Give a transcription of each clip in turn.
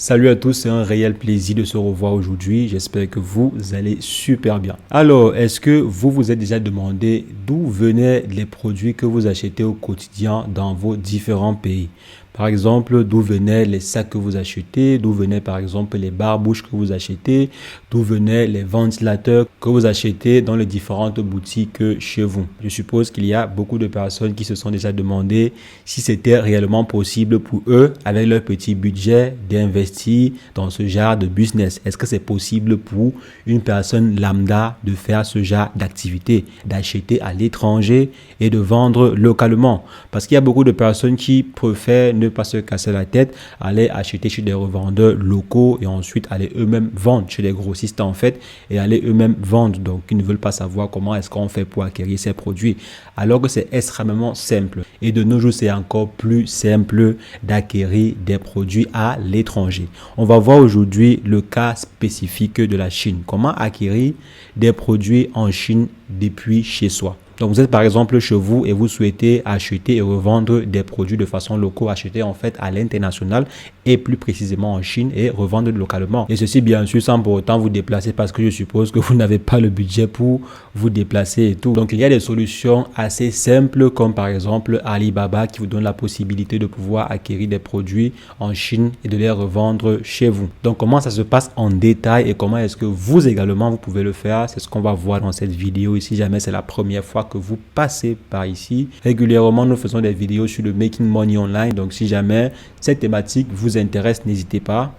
Salut à tous, c'est un réel plaisir de se revoir aujourd'hui. J'espère que vous allez super bien. Alors, est-ce que vous vous êtes déjà demandé d'où venaient les produits que vous achetez au quotidien dans vos différents pays? Par exemple, d'où venaient les sacs que vous achetez, d'où venaient par exemple les barres-bouches que vous achetez, d'où venaient les ventilateurs que vous achetez dans les différentes boutiques chez vous. Je suppose qu'il y a beaucoup de personnes qui se sont déjà demandé si c'était réellement possible pour eux, avec leur petit budget, d'investir dans ce genre de business. Est-ce que c'est possible pour une personne lambda de faire ce genre d'activité, d'acheter à l'étranger et de vendre localement? Parce qu'il y a beaucoup de personnes qui préfèrent ne pas se casser la tête, aller acheter chez des revendeurs locaux et ensuite aller eux-mêmes vendre chez des grossistes en fait et aller eux-mêmes vendre. Donc, ils ne veulent pas savoir comment est-ce qu'on fait pour acquérir ces produits. Alors que c'est extrêmement simple. Et de nos jours, c'est encore plus simple d'acquérir des produits à l'étranger. On va voir aujourd'hui le cas spécifique de la Chine. Comment acquérir des produits en Chine depuis chez soi. Donc, vous êtes par exemple chez vous et vous souhaitez acheter et revendre des produits de façon locale, acheter en fait à l'international et plus précisément en Chine et revendre localement. Et ceci bien sûr sans pour autant vous déplacer parce que je suppose que vous n'avez pas le budget pour vous déplacer et tout. Donc, il y a des solutions assez simples comme par exemple Alibaba qui vous donne la possibilité de pouvoir acquérir des produits en Chine et de les revendre chez vous. Donc, comment ça se passe en détail et comment est-ce que vous également vous pouvez le faire? C'est ce qu'on va voir dans cette vidéo. Et si jamais c'est la première fois que vous passez par ici, régulièrement nous faisons des vidéos sur le Making Money Online. Donc si jamais cette thématique vous intéresse, n'hésitez pas,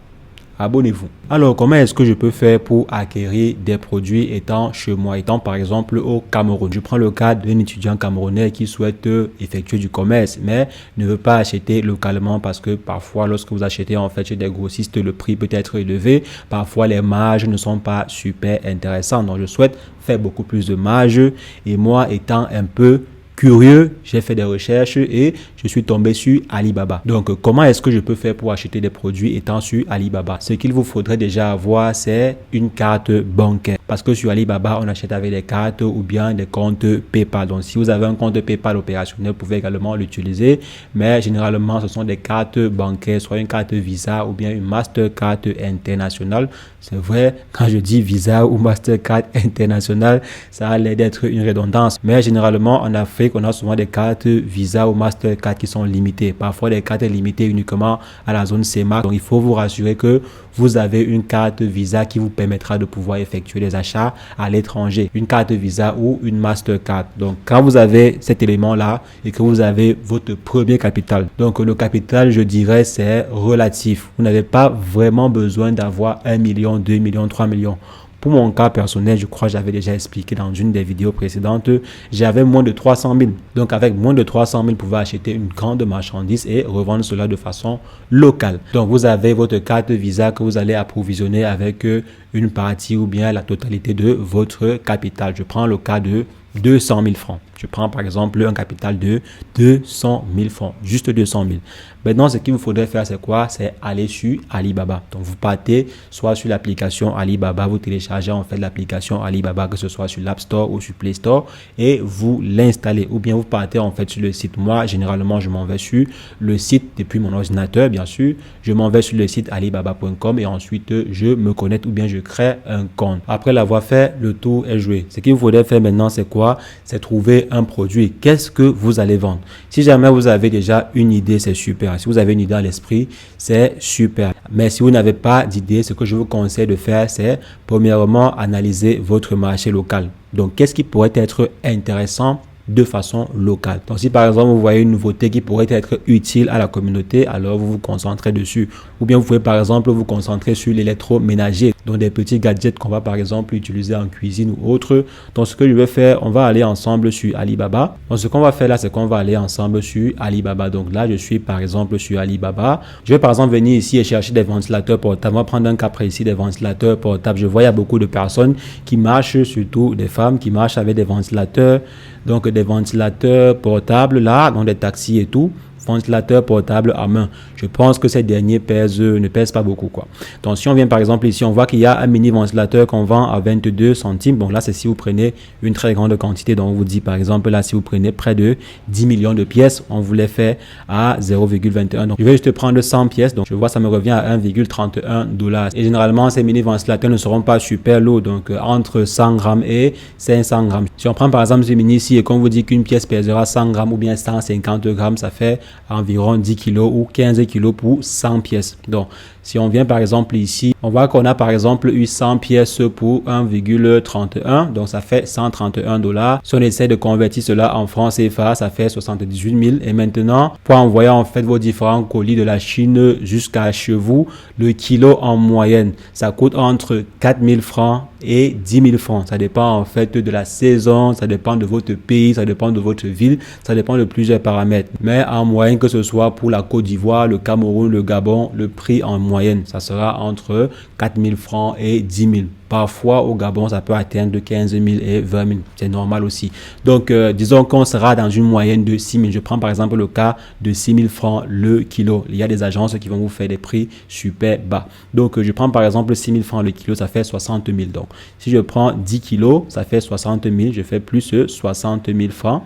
abonnez-vous. Alors, comment est-ce que je peux faire pour acquérir des produits étant chez moi, étant par exemple au Cameroun? Je prends le cas d'un étudiant camerounais qui souhaite effectuer du commerce, mais ne veut pas acheter localement parce que parfois, lorsque vous achetez en fait chez des grossistes, le prix peut être élevé. Parfois, les marges ne sont pas super intéressantes. Donc, je souhaite faire beaucoup plus de marge et moi, étant un peu curieux, j'ai fait des recherches et je suis tombé sur Alibaba. Donc, comment est-ce que je peux faire pour acheter des produits étant sur Alibaba? Ce qu'il vous faudrait déjà avoir, c'est une carte bancaire. Parce que sur Alibaba, on achète avec des cartes ou bien des comptes PayPal. Donc, si vous avez un compte PayPal opérationnel, vous pouvez également l'utiliser. Mais généralement, ce sont des cartes bancaires, soit une carte Visa ou bien une Mastercard internationale. C'est vrai, quand je dis Visa ou Mastercard internationale, ça a l'air d'être une redondance. Mais généralement, en Afrique, on a souvent des cartes Visa ou Mastercard qui sont limitées. Parfois, des cartes limitées uniquement à la zone CEMAC. Donc, il faut vous rassurer que vous avez une carte Visa qui vous permettra de pouvoir effectuer les achats à l'étranger. Une carte Visa ou une Mastercard. Donc, quand vous avez cet élément-là et que vous avez votre premier capital. Donc, le capital, je dirais, c'est relatif. Vous n'avez pas vraiment besoin d'avoir 1 million, 2 millions, 3 millions. Pour mon cas personnel, je crois que j'avais déjà expliqué dans une des vidéos précédentes, j'avais moins de 300 000. Donc, avec moins de 300 000, vous pouvez acheter une grande marchandise et revendre cela de façon locale. Donc, vous avez votre carte Visa que vous allez approvisionner avec une partie ou bien la totalité de votre capital. Je prends le cas de 200 000 francs. Je prends par exemple un capital de 200 000 francs, juste 200 000. Maintenant, ce qu'il vous faudrait faire, c'est quoi? C'est aller sur Alibaba. Donc, vous partez soit sur l'application Alibaba, vous téléchargez en fait l'application Alibaba, que ce soit sur l'App Store ou sur Play Store, et vous l'installez. Ou bien vous partez en fait sur le site. Moi, généralement, je m'en vais sur le site depuis mon ordinateur, bien sûr. Je m'en vais sur le site alibaba.com et ensuite, je me connecte ou bien je crée un compte. Après l'avoir fait, le tour est joué. Ce qu'il vous faudrait faire maintenant, c'est quoi? C'est trouver un produit. Qu'est-ce que vous allez vendre? Si jamais vous avez déjà une idée, c'est super. Si vous avez une idée à l'esprit, c'est super. Mais si vous n'avez pas d'idée, ce que je vous conseille de faire, c'est premièrement analyser votre marché local. Donc, qu'est-ce qui pourrait être intéressant de façon locale? Donc, si par exemple vous voyez une nouveauté qui pourrait être utile à la communauté, alors vous vous concentrez dessus. Ou bien vous pouvez par exemple vous concentrer sur l'électroménager, donc des petits gadgets qu'on va par exemple utiliser en cuisine ou autre. Donc, ce que je vais faire, on va aller ensemble sur Alibaba. Donc, ce qu'on va faire là, c'est qu'on va aller ensemble sur Alibaba. Donc là, je suis par exemple sur Alibaba. Je vais par exemple venir ici et chercher des ventilateurs portables. On va prendre un cas précis des ventilateurs portables. Je vois il y a beaucoup de personnes qui marchent, surtout des femmes qui marchent avec des ventilateurs. Donc, des ventilateurs portables là, dans des taxis et tout. ventilateur portable à main. Je pense que ces derniers ne pèsent pas beaucoup, quoi. Donc, si on vient par exemple ici, on voit qu'il y a un mini ventilateur qu'on vend à 22 centimes. Donc là, c'est si vous prenez une très grande quantité. Donc, on vous dit par exemple là, si vous prenez près de 10 millions de pièces, on vous les fait à 0,21. Donc, je vais juste prendre 100 pièces. Donc, je vois, ça me revient à 1,31 $. Et généralement, ces mini ventilateurs ne seront pas super lourds. Donc, entre 100 grammes et 500 grammes. Si on prend par exemple ce mini ici et qu'on vous dit qu'une pièce pèsera 100 grammes ou bien 150 grammes, ça fait environ 10 kilos ou 15 kilos pour 100 pièces. Donc, si on vient par exemple ici, on voit qu'on a par exemple eu 100 pièces pour 1,31. Donc, ça fait 131 $. Si on essaie de convertir cela en francs CFA, ça fait 78 000. Et maintenant, pour envoyer en fait vos différents colis de la Chine jusqu'à chez vous, le kilo en moyenne, ça coûte entre 4 000 francs et 10 000 francs. Ça dépend en fait de la saison, ça dépend de votre pays, ça dépend de votre ville, ça dépend de plusieurs paramètres. Mais en moyenne, que ce soit pour la Côte d'Ivoire, le Cameroun, le Gabon, le prix en moyenne, ça sera entre 4 000 francs et 10 000. Parfois, au Gabon, ça peut atteindre 15 000 et 20 000. C'est normal aussi. Donc, disons qu'on sera dans une moyenne de 6 000. Je prends par exemple le cas de 6 000 francs le kilo. Il y a des agences qui vont vous faire des prix super bas. Donc, je prends par exemple 6 000 francs le kilo, ça fait 60 000. Donc, si je prends 10 kilos, ça fait 60 000. Je fais plus 60 000 francs.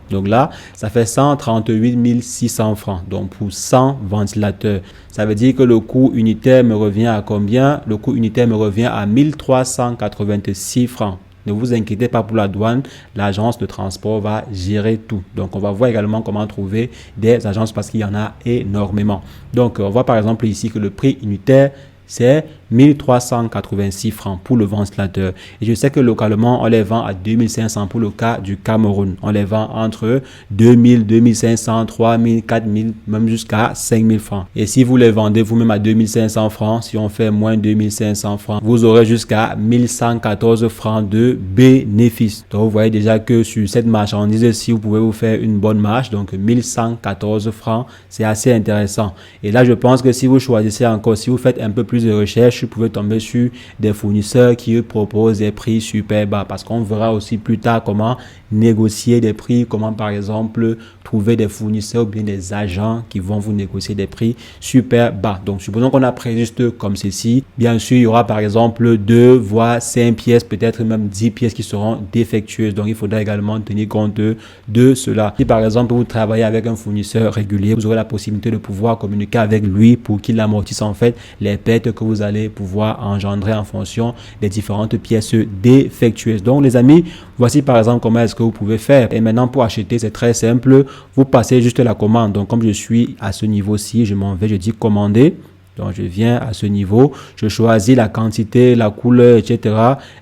Donc là, ça fait 138 600 francs. Donc pour 100 ventilateurs, ça veut dire que le coût unitaire me revient à combien? Le coût unitaire me revient à 1386 francs. Ne vous inquiétez pas pour la douane, l'agence de transport va gérer tout. Donc on va voir également comment trouver des agences parce qu'il y en a énormément. Donc on voit par exemple ici que le prix unitaire, c'est 1386 francs pour le ventilateur. Et je sais que localement, on les vend à 2500 pour le cas du Cameroun. On les vend entre 2000, 2500, 3000, 4000, même jusqu'à 5000 francs. Et si vous les vendez vous-même à 2500 francs, si on fait moins 2500 francs, vous aurez jusqu'à 1114 francs de bénéfice. Donc, vous voyez déjà que sur cette marchandise-ci, vous pouvez vous faire une bonne marge. Donc, 1114 francs, c'est assez intéressant. Et là, je pense que si vous choisissez encore, si vous faites un peu plus de recherche, vous pouvez tomber sur des fournisseurs qui proposent des prix super bas parce qu'on verra aussi plus tard comment négocier des prix, comment par exemple trouver des fournisseurs ou bien des agents qui vont vous négocier des prix super bas. Donc supposons qu'on a pris juste comme ceci, bien sûr il y aura par exemple 2 voire 5 pièces, peut-être même 10 pièces qui seront défectueuses. Donc il faudra également tenir compte de cela. Si par exemple vous travaillez avec un fournisseur régulier, vous aurez la possibilité de pouvoir communiquer avec lui pour qu'il amortisse en fait les pertes que vous allez pouvoir engendrer en fonction des différentes pièces défectueuses. Donc les amis, voici par exemple comment est-ce que vous pouvez faire. Et maintenant pour acheter, c'est très simple. Vous passez juste la commande. Donc comme je suis à ce niveau-ci, je m'en vais, je dis commander. Donc, je viens à ce niveau, je choisis la quantité, la couleur, etc.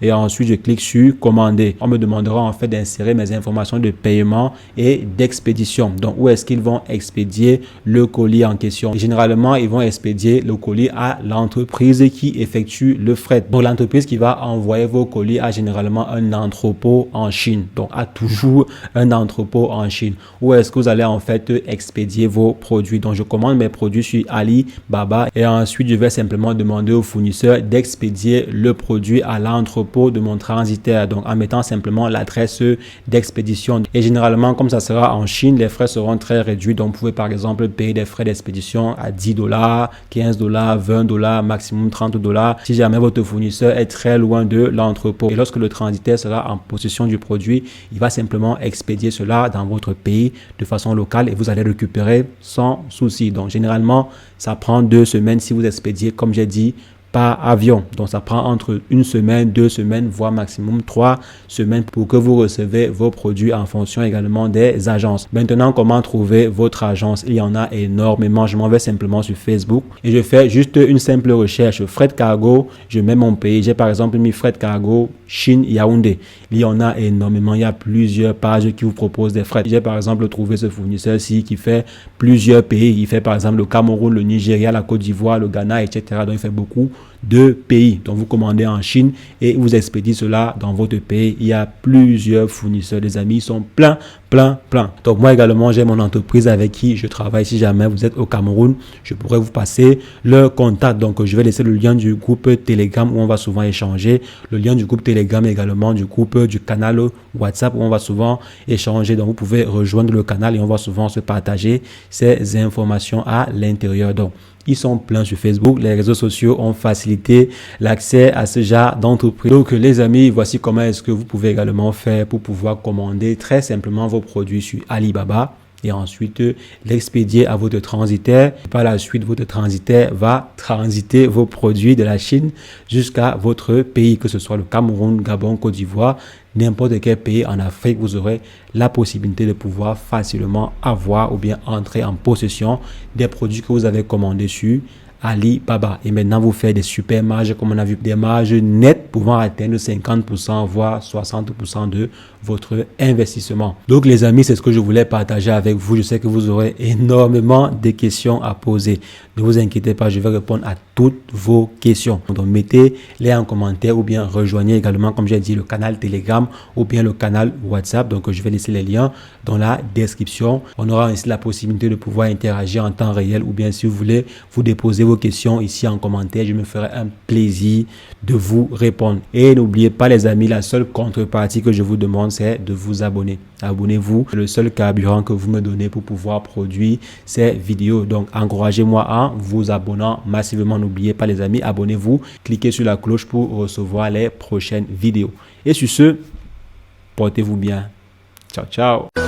Et ensuite, je clique sur commander. On me demandera en fait d'insérer mes informations de paiement et d'expédition. Donc, où est-ce qu'ils vont expédier le colis en question? Et généralement, ils vont expédier le colis à l'entreprise qui effectue le fret. Donc, l'entreprise qui va envoyer vos colis a généralement un entrepôt en Chine. Donc, a toujours un entrepôt en Chine. Où est-ce que vous allez en fait expédier vos produits? Donc, je commande mes produits sur Alibaba et ensuite, je vais simplement demander au fournisseur d'expédier le produit à l'entrepôt de mon transitaire. Donc, en mettant simplement l'adresse d'expédition. Et généralement, comme ça sera en Chine, les frais seront très réduits. Donc, vous pouvez par exemple payer des frais d'expédition à 10 $, 15 $, 20 $, maximum 30 $. Si jamais votre fournisseur est très loin de l'entrepôt. Et lorsque le transitaire sera en possession du produit, il va simplement expédier cela dans votre pays de façon locale et vous allez récupérer sans souci. Donc, généralement, ça prend 2 semaines si vous expédiez, comme j'ai dit, par avion. Donc, ça prend entre 1 semaine, 2 semaines, voire maximum 3 semaines pour que vous recevez vos produits en fonction également des agences. Maintenant, comment trouver votre agence? Il y en a énormément. Je m'en vais simplement sur Facebook et je fais juste une simple recherche. Fret cargo, je mets mon pays. J'ai par exemple mis fret cargo Chine Yaoundé. Il y en a énormément. Il y a plusieurs pages qui vous proposent des frais. J'ai par exemple trouvé ce fournisseur-ci qui fait plusieurs pays. Il fait par exemple le Cameroun, le Nigeria, la Côte d'Ivoire, le Ghana, etc. Donc, il fait beaucoup de pays. Donc, vous commandez en Chine et vous expédiez cela dans votre pays. Il y a plusieurs fournisseurs, les amis, ils sont plein. Donc, moi également, j'ai mon entreprise avec qui je travaille. Si jamais vous êtes au Cameroun, je pourrais vous passer leur contact. Donc, je vais laisser le lien du groupe Telegram où on va souvent échanger. Le lien du groupe Telegram également du groupe du canal WhatsApp où on va souvent échanger. Donc, vous pouvez rejoindre le canal et on va souvent se partager ces informations à l'intérieur. Donc, ils sont pleins sur Facebook. Les réseaux sociaux ont facilité l'accès à ce genre d'entreprise. Donc, les amis, voici comment est-ce que vous pouvez également faire pour pouvoir commander très simplement vos produits sur Alibaba et ensuite l'expédier à votre transitaire. Par la suite, votre transitaire va transiter vos produits de la Chine jusqu'à votre pays, que ce soit le Cameroun, Gabon, Côte d'Ivoire, n'importe quel pays en Afrique. Vous aurez la possibilité de pouvoir facilement avoir ou bien entrer en possession des produits que vous avez commandés sur Alibaba. Et maintenant, vous faites des super marges, comme on a vu, des marges nettes pouvant atteindre 50%, voire 60% de votre investissement. Donc, les amis, c'est ce que je voulais partager avec vous. Je sais que vous aurez énormément de questions à poser. Ne vous inquiétez pas, je vais répondre à toutes vos questions. Donc, mettez-les en commentaire ou bien rejoignez également, comme j'ai dit, le canal Telegram ou bien le canal WhatsApp. Donc, je vais laisser les liens dans la description. On aura ainsi la possibilité de pouvoir interagir en temps réel ou bien si vous voulez, vous déposer vos questions ici en commentaire. Je me ferai un plaisir de vous répondre. Et n'oubliez pas, les amis, la seule contrepartie que je vous demande, c'est de vous abonner. Abonnez-vous. C'est le seul carburant que vous me donnez pour pouvoir produire ces vidéos. Donc, encouragez-moi en vous abonnant massivement. N'oubliez pas, les amis, abonnez-vous. Cliquez sur la cloche pour recevoir les prochaines vidéos. Et sur ce, portez-vous bien. Ciao, ciao.